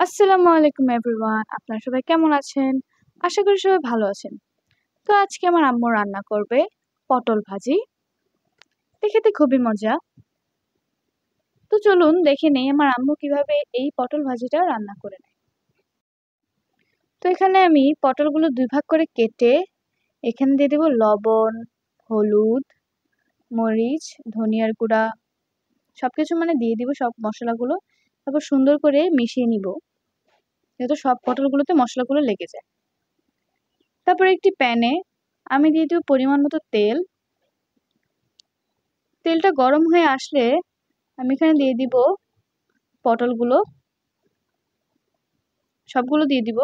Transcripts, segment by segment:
আসসালামু আলাইকুম এভরিওয়ান, আপনারা সবাই কেমন আছেন? আশা করি সবাই ভালো আছেন। তো আজকে আমার আম্মু রান্না করবে পটল ভাজি। এটা খেতে খুবই মজা। তো চলুন দেখে নেই আমার আম্মু কিভাবে এই পটল ভাজিটা রান্না করে নেয়। তো এখানে আমি পটলগুলো দুই ভাগ করে কেটে এখানে দিয়ে দেবো লবণ, হলুদ, মরিচ, ধনিয়ার গুঁড়া সবকিছু দিয়ে দিব সব মশলাগুলো। তারপর সুন্দর করে মিশিয়ে নিব যাতে সব পটলগুলোতে মশলাগুলো লেগে যায়। তারপর একটি প্যানে আমি দিয়ে দেব পরিমাণ মতো তেল। তেলটা গরম হয়ে আসলে আমি এখানে দিয়ে দিব পটলগুলো, সবগুলো দিয়ে দিব।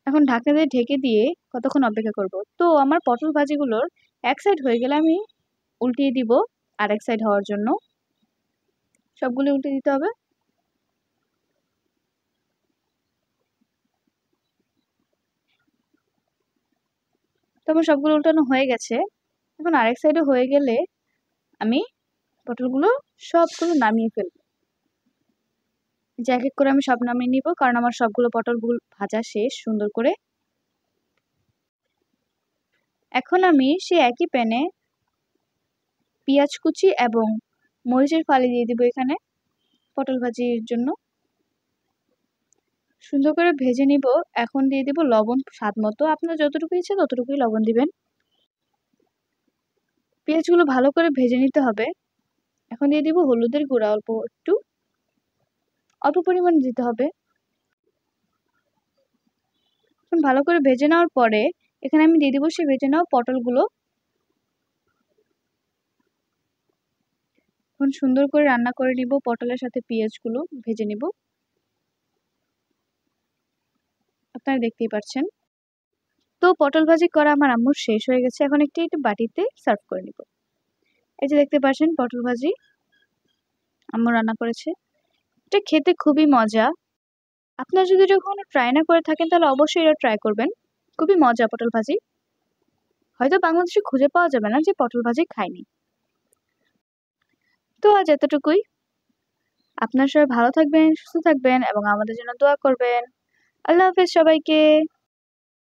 এখন ঢাকনা দিয়ে ঢেকে দিয়ে কতক্ষণ অপেক্ষা করব। তো আমার পটল ভাজিগুলোর এক সাইড হয়ে গেলে আমি উল্টিয়ে দিব আর এক সাইড হওয়ার জন্য। সবগুলো উল্টে দিতে হবে। তো আমার সবগুলো উল্টানো হয়ে গেছে। এখন আরেক সাইডে হয়ে গেলে আমি পটলগুলো সবগুলো নামিয়ে ফেলবো। যে এক এক করে আমি সব নামিয়ে নিব, কারণ আমার সবগুলো পটলগুলো ভাজা শেষ সুন্দর করে। এখন আমি সেই একই প্যানে পেঁয়াজ কুচি এবং মরিচের ফালি দিয়ে দিব এখানে পটল ভাজির জন্য। সুন্দর করে ভেজে নিব। এখন দিয়ে দিব লবণ স্বাদ মতো, আপনার যতটুকু ইচ্ছে ততটুকুই লবণ দিবেন। পেঁয়াজগুলো ভালো করে ভেজে নিতে হবে। এখন দিয়ে দিব হলুদের গুঁড়া, অল্প পরিমাণে দিতে হবে। এখন ভালো করে ভেজে নেওয়ার পরে এখানে আমি দিয়ে দিব সেই ভেজে নেওয়া পটলগুলো। এখন সুন্দর করে রান্না করে নিব, পটলের সাথে পেঁয়াজগুলো ভেজে নিব। আপনারা দেখতেই পাচ্ছেন। তো পটল ভাজি করা আমার আম্মুর শেষ হয়ে গেছে। এখন একটি বাটিতে সার্ভ করে নিব। এই যে দেখতে পাচ্ছেন পটল ভাজি আম্মু রান্না করেছে। এটা খেতে খুবই মজা। আপনারা যদি এটা কখনো ট্রাই না করে থাকেন তাহলে অবশ্যই এটা ট্রাই করবেন। খুবই মজা পটল ভাজি। হয়তো বাংলাদেশে খুঁজে পাওয়া যাবে না যে পটল ভাজি খায়নি। তো আজ এতটুকুই। আপনারা সবাই ভালো থাকবেন, সুস্থ থাকবেন এবং আমাদের জন্য দোয়া করবেন। আল্লাহ হাফেজ সবাইকে।